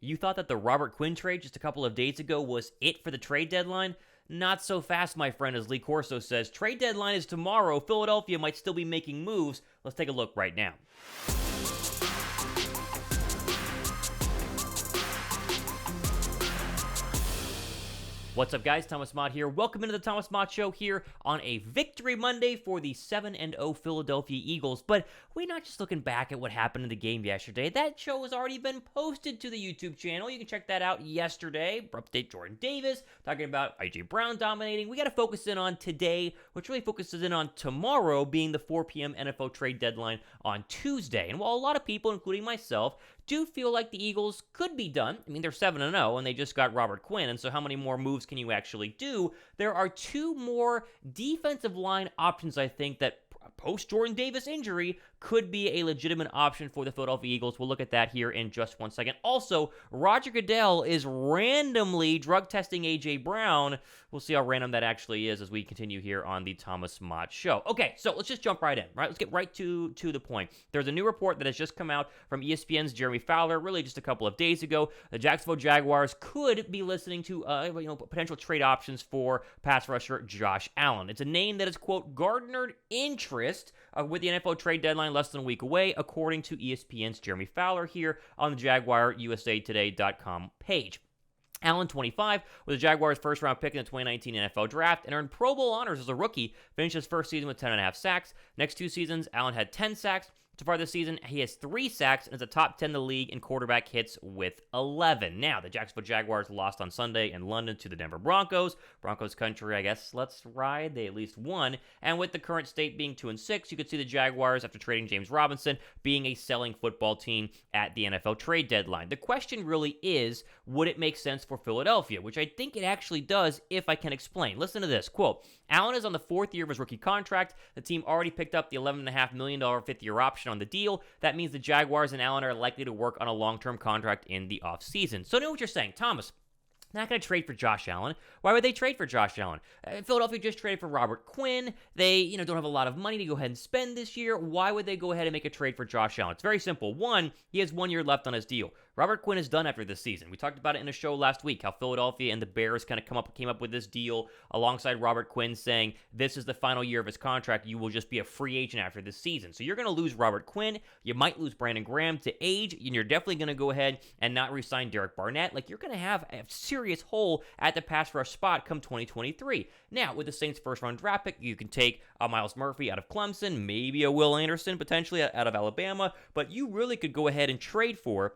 You thought that the Robert Quinn trade just a couple of days ago was it for the trade deadline? Not so fast, my friend, as Lee Corso says. Trade deadline is tomorrow. Philadelphia might still be making moves. Let's take a look right now. What's up, guys? Thomas Mott here. Welcome into the Thomas Mott Show here on a Victory Monday for the 7-0 Philadelphia Eagles. But we're not just looking back at what happened in the game yesterday. That show has already been posted to the YouTube channel. You can check that out yesterday. Update Jordan Davis, talking about A.J. Brown dominating. We got to focus in on today, which really focuses in on tomorrow being the 4 p.m. NFL trade deadline on Tuesday. And while a lot of people, including myself, do feel like the Eagles could be done. I mean, they're 7-0, and they just got Robert Quinn, and so how many more moves can you actually do? There are two more defensive line options, I think, that post-Jordan Davis injury could be a legitimate option for the Philadelphia Eagles. We'll look at that here in just 1 second. Also, Roger Goodell is randomly drug testing A.J. Brown. We'll see how random that actually is as we continue here on the Thomas Mott Show. Okay, so let's just jump right in, right? Let's get right to the point. There's a new report that has just come out from ESPN's Jeremy Fowler, really just a couple of days ago. The Jacksonville Jaguars could be listening to potential trade options for pass rusher Josh Allen. It's a name that is, quote, garnered interest with the NFL trade deadline less than a week away, according to ESPN's Jeremy Fowler here on the JaguarUSAToday.com page. Allen, 25, was the Jaguars' first-round pick in the 2019 NFL Draft and earned Pro Bowl honors as a rookie, finished his first season with 10.5 sacks. Next 2 seasons, Allen had 10 sacks. So far this season, he has 3 sacks and is a top 10 in the league in quarterback hits with 11. Now, the Jacksonville Jaguars lost on Sunday in London to the Denver Broncos. Broncos country, I guess, let's ride. They at least won. And with the current state being 2-6, you could see the Jaguars, after trading James Robinson, being a selling football team at the NFL trade deadline. The question really is, would it make sense for Philadelphia? Which I think it actually does, if I can explain. Listen to this. Quote, Allen is on the 4th year of his rookie contract. The team already picked up the $11.5 million fifth-year option on the deal. That means the Jaguars and Allen are likely to work on a long-term contract in the offseason. So I know what you're saying, Thomas. Not going to trade for Josh Allen. Why would they trade for Josh Allen? Philadelphia just traded for Robert Quinn. They, don't have a lot of money to go ahead and spend this year. Why would they go ahead and make a trade for Josh Allen? It's very simple. One, he has 1 year left on his deal. Robert Quinn is done after this season. We talked about it in a show last week, how Philadelphia and the Bears kind of came up with this deal alongside Robert Quinn saying, this is the final year of his contract. You will just be a free agent after this season. So you're going to lose Robert Quinn. You might lose Brandon Graham to age, and you're definitely going to go ahead and not re-sign Derek Barnett. Like, you're going to have a serious hole at the pass rush spot come 2023. Now, with the Saints' first-round draft pick, you can take a Miles Murphy out of Clemson, maybe a Will Anderson potentially out of Alabama, but you really could go ahead and trade for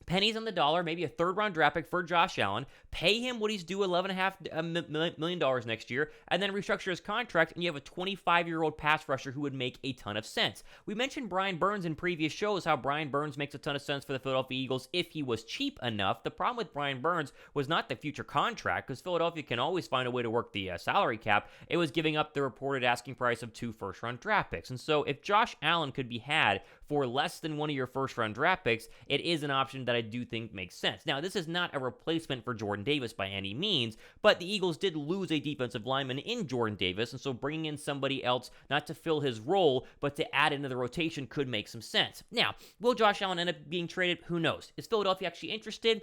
pennies on the dollar, maybe a third-round draft pick for Josh Allen, pay him what he's due, $11.5 million next year, and then restructure his contract, and you have a 25-year-old pass rusher who would make a ton of sense. We mentioned Brian Burns in previous shows, how Brian Burns makes a ton of sense for the Philadelphia Eagles if he was cheap enough. The problem with Brian Burns was not the future contract, because Philadelphia can always find a way to work the salary cap. It was giving up the reported asking price of 2 first-round draft picks. And so if Josh Allen could be had for less than one of your first-round draft picks, it is an option that I do think makes sense. Now, this is not a replacement for Jordan Davis by any means, but the Eagles did lose a defensive lineman in Jordan Davis, and so bringing in somebody else, not to fill his role, but to add into the rotation could make some sense. Now, will Josh Allen end up being traded? Who knows? Is Philadelphia actually interested?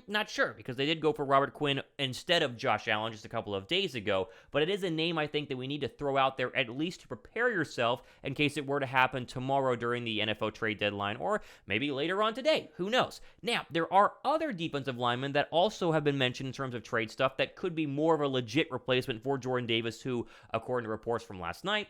Not sure, because they did go for Robert Quinn instead of Josh Allen just a couple of days ago, but it is a name I think that we need to throw out there at least to prepare yourself in case it were to happen tomorrow during the NFL trade deadline, or maybe later on today. Who knows? Now, there are other defensive linemen that also have been mentioned in terms of trade stuff that could be more of a legit replacement for Jordan Davis, who, according to reports from last night,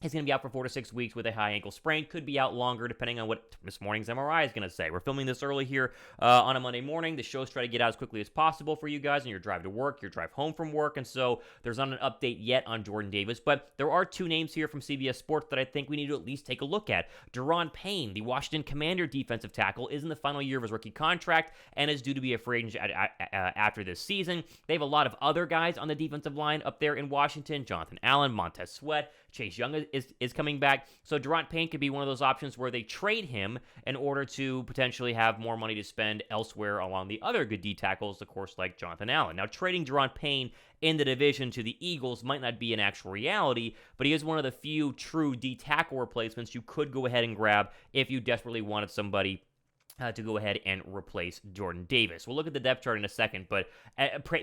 He's going to be out for 4 to 6 weeks with a high ankle sprain. Could be out longer depending on what this morning's MRI is going to say. We're filming this early here on a Monday morning. The show's trying to get out as quickly as possible for you guys on your drive to work, your drive home from work, and so there's not an update yet on Jordan Davis, but there are two names here from CBS Sports that I think we need to at least take a look at. Daron Payne, the Washington Commander defensive tackle, is in the final year of his rookie contract and is due to be a free agent after this season. They have a lot of other guys on the defensive line up there in Washington. Jonathan Allen, Montez Sweat, Chase Young is coming back. So Daron Payne could be one of those options where they trade him in order to potentially have more money to spend elsewhere along the other good D tackles, of course, like Jonathan Allen. Now, trading Daron Payne in the division to the Eagles might not be an actual reality, but he is one of the few true D tackle replacements you could go ahead and grab if you desperately wanted somebody to go ahead and replace Jordan Davis. We'll look at the depth chart in a second, but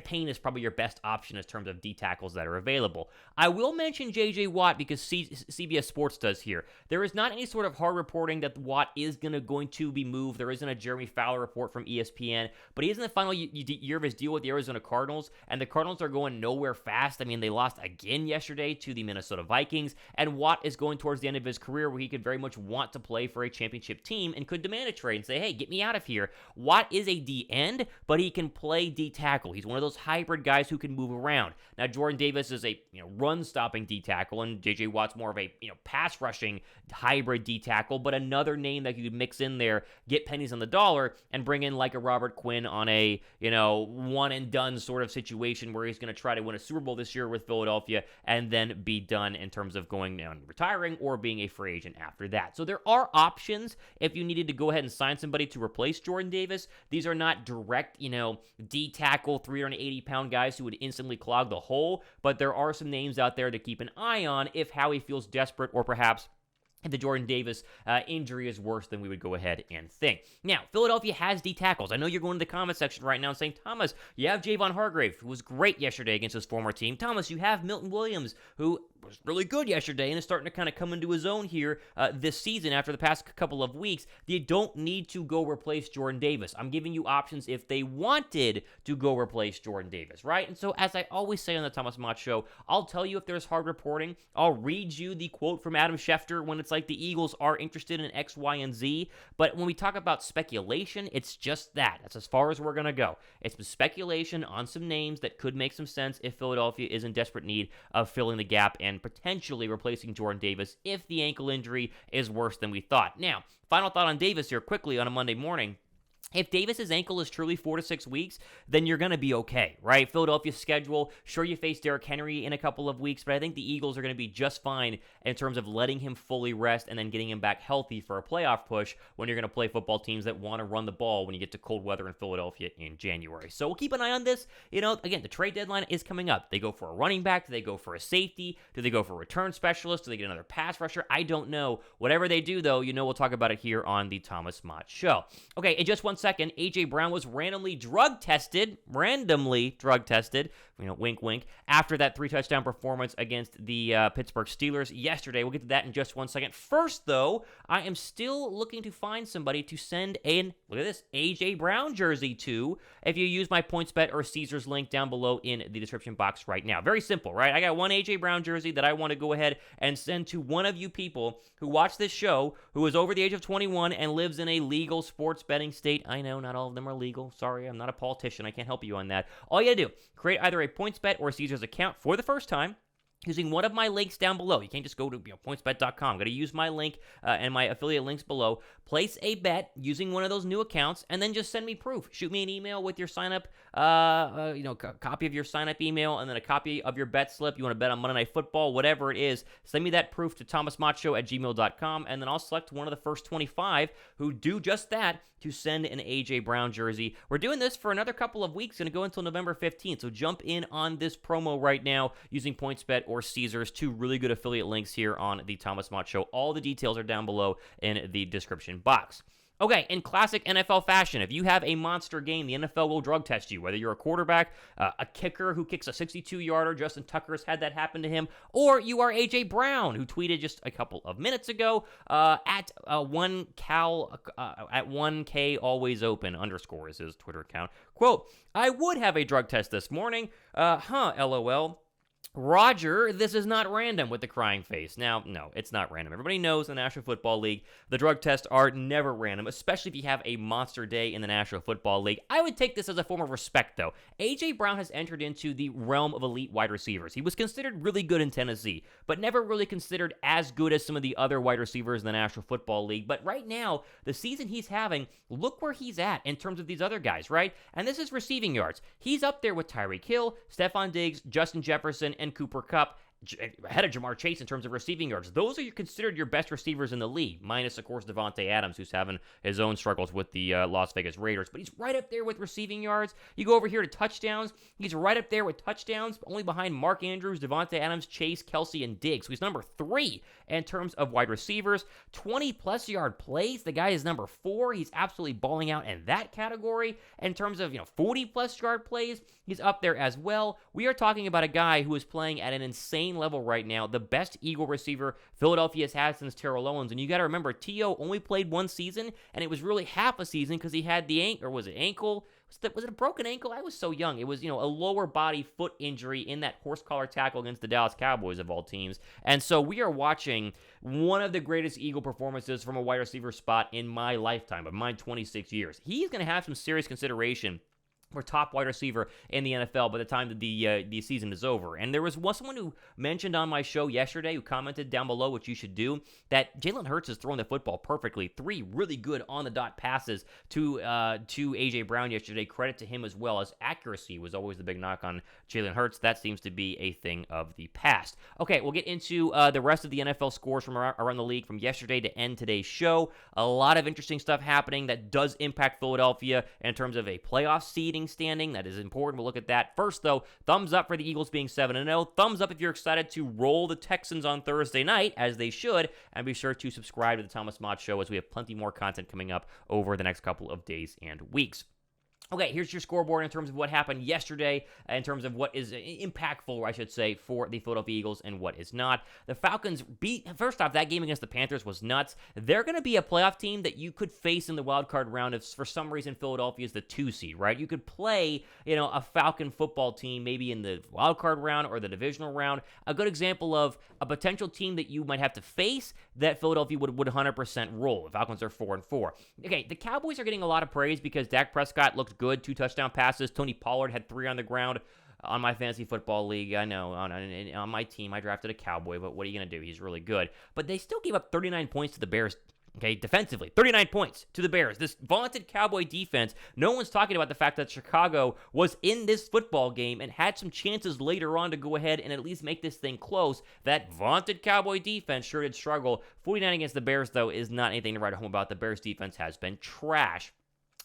Payne is probably your best option in terms of D tackles that are available. I will mention J.J. Watt because CBS Sports does here. There is not any sort of hard reporting that Watt is going to be moved. There isn't a Jeremy Fowler report from ESPN, but he is in the final year of his deal with the Arizona Cardinals, and the Cardinals are going nowhere fast. I mean, they lost again yesterday to the Minnesota Vikings, and Watt is going towards the end of his career where he could very much want to play for a championship team and could demand a trade and say, hey, get me out of here. Watt is a D end, but he can play D tackle. He's one of those hybrid guys who can move around. Now, Jordan Davis is a run-stopping D tackle, and J.J. Watt's more of a pass-rushing hybrid D tackle, but another name that you could mix in there, get pennies on the dollar, and bring in like a Robert Quinn on a one-and-done sort of situation where he's going to try to win a Super Bowl this year with Philadelphia and then be done in terms of going down, retiring, or being a free agent after that. So there are options if you needed to go ahead and sign somebody to replace Jordan Davis. These are not direct, D tackle, 380-pound guys who would instantly clog the hole, but there are some names out there to keep an eye on if Howie feels desperate, or perhaps if the Jordan Davis injury is worse than we would go ahead and think. Now, Philadelphia has D tackles. I know you're going to the comment section right now and saying, Thomas, you have Javon Hargrave, who was great yesterday against his former team. Thomas, you have Milton Williams, who was really good yesterday and is starting to kind of come into his own here this season after the past couple of weeks. You don't need to go replace Jordan Davis. I'm giving you options if they wanted to go replace Jordan Davis, right? And so, as I always say on the Thomas Mott Show, I'll tell you if there's hard reporting. I'll read you the quote from Adam Schefter when it's like the Eagles are interested in X, Y, and Z. But when we talk about speculation, it's just that. That's as far as we're going to go. It's speculation on some names that could make some sense if Philadelphia is in desperate need of filling the gap and potentially replacing Jordan Davis if the ankle injury is worse than we thought. Now, final thought on Davis here quickly on a Monday morning. If Davis's ankle is truly 4 to 6 weeks, then you're going to be okay, right? Philadelphia's schedule, sure, you face Derrick Henry in a couple of weeks, but I think the Eagles are going to be just fine in terms of letting him fully rest and then getting him back healthy for a playoff push when you're going to play football teams that want to run the ball when you get to cold weather in Philadelphia in January. So we'll keep an eye on this. Again, the trade deadline is coming up. They go for a running back. Do they go for a safety? Do they go for a return specialist? Do they get another pass rusher? I don't know. Whatever they do, though, we'll talk about it here on the Thomas Mott Show. Okay, in just 1 second, A.J. Brown was randomly drug tested, wink, wink, after that 3-touchdown performance against the Pittsburgh Steelers yesterday. We'll get to that in just 1 second. First, though, I am still looking to find somebody to send look at this, A.J. Brown jersey to if you use my PointsBet or Caesars link down below in the description box right now. Very simple, right? I got one A.J. Brown jersey that I want to go ahead and send to one of you people who watch this show who is over the age of 21 and lives in a legal sports betting state. I know, not all of them are legal. Sorry, I'm not a politician. I can't help you on that. All you gotta do, create either a PointsBet or Caesars account for the first time using one of my links down below. You can't just go to pointsbet.com. Got to use my link and my affiliate links below. Place a bet using one of those new accounts, and then just send me proof. Shoot me an email with your sign up, copy of your sign up email, and then a copy of your bet slip. You want to bet on Monday Night Football, whatever it is. Send me that proof to thomasmottshow@gmail.com, and then I'll select one of the first 25 who do just that to send an A.J. Brown jersey. We're doing this for another couple of weeks, going to go until November 15th, so jump in on this promo right now using PointsBet or Caesars, two really good affiliate links here on the Thomas Mott Show. All the details are down below in the description box. Okay, in classic NFL fashion, if you have a monster game, the NFL will drug test you, whether you're a quarterback, a kicker who kicks a 62-yarder, Justin Tucker's had that happen to him, or you are A.J. Brown, who tweeted just a couple of minutes ago at 1K always open _ is his Twitter account. Quote, I would have a drug test this morning. LOL. Roger, this is not random with the crying face. Now, no, it's not random. Everybody knows in the National Football League, the drug tests are never random, especially if you have a monster day in the National Football League. I would take this as a form of respect, though. A.J. Brown has entered into the realm of elite wide receivers. He was considered really good in Tennessee, but never really considered as good as some of the other wide receivers in the National Football League. But right now, the season he's having, look where he's at in terms of these other guys, right? And this is receiving yards. He's up there with Tyreek Hill, Stephon Diggs, Justin Jefferson, and Cooper Kupp ahead of Jamar Chase in terms of receiving yards. Those are considered your best receivers in the league, minus, of course, Devontae Adams, who's having his own struggles with the Las Vegas Raiders. But he's right up there with receiving yards. You go over here to touchdowns. He's right up there with touchdowns, only behind Mark Andrews, Devontae Adams, Chase, Kelsey, and Diggs. So he's number 3 in terms of wide receivers. 20-plus yard plays. The guy is number 4. He's absolutely balling out in that category. In terms of 40-plus yard plays, he's up there as well. We are talking about a guy who is playing at an insane level right now, the best Eagle receiver Philadelphia has had since Terrell Owens. And you got to remember, T.O. only played one season, and it was really half a season because he had the ankle, or was it ankle? Was it a broken ankle? I was so young. It was, a lower body foot injury in that horse collar tackle against the Dallas Cowboys of all teams. And so we are watching one of the greatest Eagle performances from a wide receiver spot in my lifetime, of my 26 years. He's going to have some serious consideration for top wide receiver in the NFL by the time that the season is over. And there was someone who mentioned on my show yesterday, who commented down below, which you should do, that Jalen Hurts is throwing the football perfectly. 3 really good on-the-dot passes to A.J. Brown yesterday. Credit to him as well, as accuracy was always the big knock on Jalen Hurts. That seems to be a thing of the past. Okay, we'll get into the rest of the NFL scores from around the league from yesterday to end today's show. A lot of interesting stuff happening that does impact Philadelphia in terms of a playoff seeding standing. That is important. We'll look at that. First, though, thumbs up for the Eagles being 7-0. Thumbs up if you're excited to roll the Texans on Thursday night, as they should. And be sure to subscribe to the Thomas Mott Show, as we have plenty more content coming up over the next couple of days and weeks. Okay, here's your scoreboard in terms of what happened yesterday, in terms of what is impactful, I should say, for the Philadelphia Eagles and what is not. The Falcons first off, that game against the Panthers was nuts. They're going to be a playoff team that you could face in the wild card round if for some reason Philadelphia is the 2 seed, right? You could play, a Falcon football team maybe in the wild card round or the divisional round. A good example of a potential team that you might have to face that Philadelphia would 100% roll. The Falcons are 4-4. Okay, the Cowboys are getting a lot of praise because Dak Prescott looked good, 2 touchdown passes. Tony Pollard had 3 on the ground on my fantasy football league. I know, on my team, I drafted a Cowboy, but what are you going to do? He's really good. But they still gave up 39 points to the Bears. Okay, defensively, 39 points to the Bears. This vaunted Cowboy defense, no one's talking about the fact that Chicago was in this football game and had some chances later on to go ahead and at least make this thing close. That vaunted Cowboy defense sure did struggle. 49 against the Bears, though, is not anything to write home about. The Bears defense has been trash.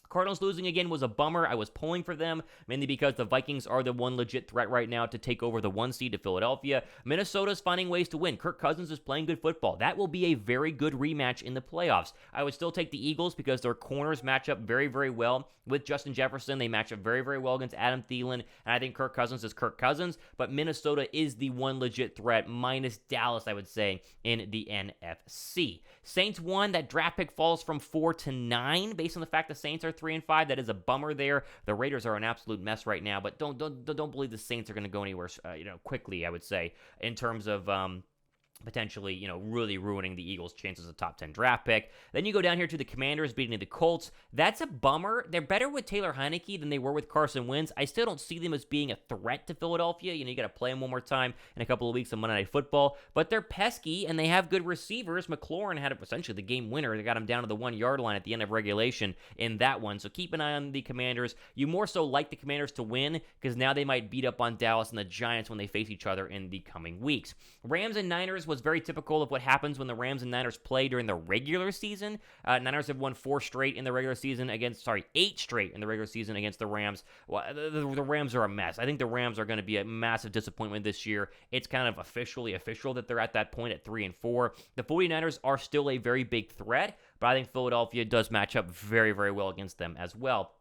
Cardinals losing again was a bummer. I was pulling for them, mainly because the Vikings are the one legit threat right now to take over the 1 seed to Philadelphia. Minnesota's finding ways to win. Kirk Cousins is playing good football. That will be a very good rematch in the playoffs. I would still take the Eagles because their corners match up very, very well with Justin Jefferson. They match up very, very well against Adam Thielen, and I think Kirk Cousins is Kirk Cousins, but Minnesota is the one legit threat, minus Dallas, I would say, in the NFC. Saints won. That draft pick falls from 4 to 9 based on the fact the Saints are 3-5. That is a bummer there. The Raiders are an absolute mess right now, but don't believe the Saints are going to go anywhere quickly, I would say, in terms of potentially, really ruining the Eagles' chances of top 10 draft pick. Then you go down here to the Commanders beating the Colts. That's a bummer. They're better with Taylor Heineke than they were with Carson Wentz. I still don't see them as being a threat to Philadelphia. You got to play them one more time in a couple of weeks on Monday Night Football. But they're pesky, and they have good receivers. McLaurin had essentially the game winner. They got him down to the 1-yard line at the end of regulation in that one. So keep an eye on the Commanders. You more so like the Commanders to win because now they might beat up on Dallas and the Giants when they face each other in the coming weeks. Rams and Niners was very typical of what happens when the Rams and Niners play during the regular season. Niners have won 8 straight in the regular season against the Rams. Well, the Rams are a mess. I think the Rams are going to be a massive disappointment this year. It's kind of officially official that they're at that point at 3-4. The 49ers are still a very big threat, but I think Philadelphia does match up very, very well against them as well.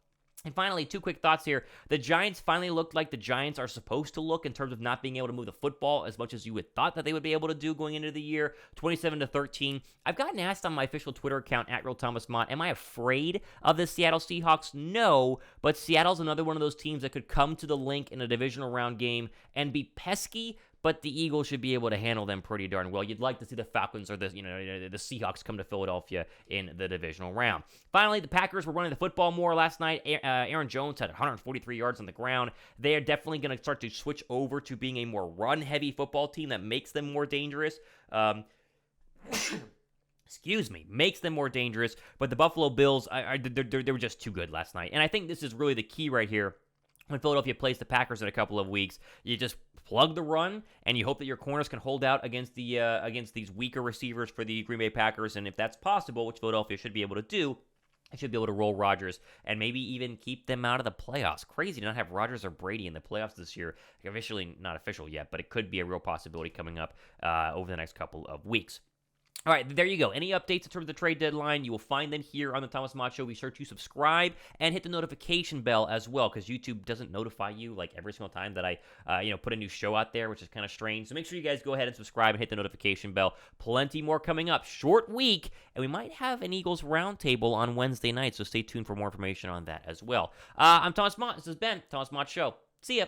And finally, 2 quick thoughts here. The Giants finally looked like the Giants are supposed to look in terms of not being able to move the football as much as you would thought that they would be able to do going into the year. 27-13. I've gotten asked on my official Twitter account, @RealThomasMott, am I afraid of the Seattle Seahawks? No, but Seattle's another one of those teams that could come to the Link in a divisional round game and be pesky, but the Eagles should be able to handle them pretty darn well. You'd like to see the Falcons or the Seahawks come to Philadelphia in the divisional round. Finally, the Packers were running the football more last night. Aaron Jones had 143 yards on the ground. They are definitely going to start to switch over to being a more run-heavy football team that makes them more dangerous. Makes them more dangerous. But the Buffalo Bills, they were just too good last night. And I think this is really the key right here when Philadelphia plays the Packers in a couple of weeks, you just plug the run, and you hope that your corners can hold out against these weaker receivers for the Green Bay Packers. And if that's possible, which Philadelphia should be able to do, I should be able to roll Rodgers and maybe even keep them out of the playoffs. Crazy to not have Rodgers or Brady in the playoffs this year. Officially not official yet, but it could be a real possibility coming up over the next couple of weeks. All right, there you go. Any updates in terms of the trade deadline, you will find them here on the Thomas Mott Show. Be sure to subscribe and hit the notification bell as well, because YouTube doesn't notify you like every single time that I put a new show out there, which is kind of strange. So make sure you guys go ahead and subscribe and hit the notification bell. Plenty more coming up. Short week, and we might have an Eagles roundtable on Wednesday night, so stay tuned for more information on that as well. I'm Thomas Mott. This has been Thomas Mott Show. See ya.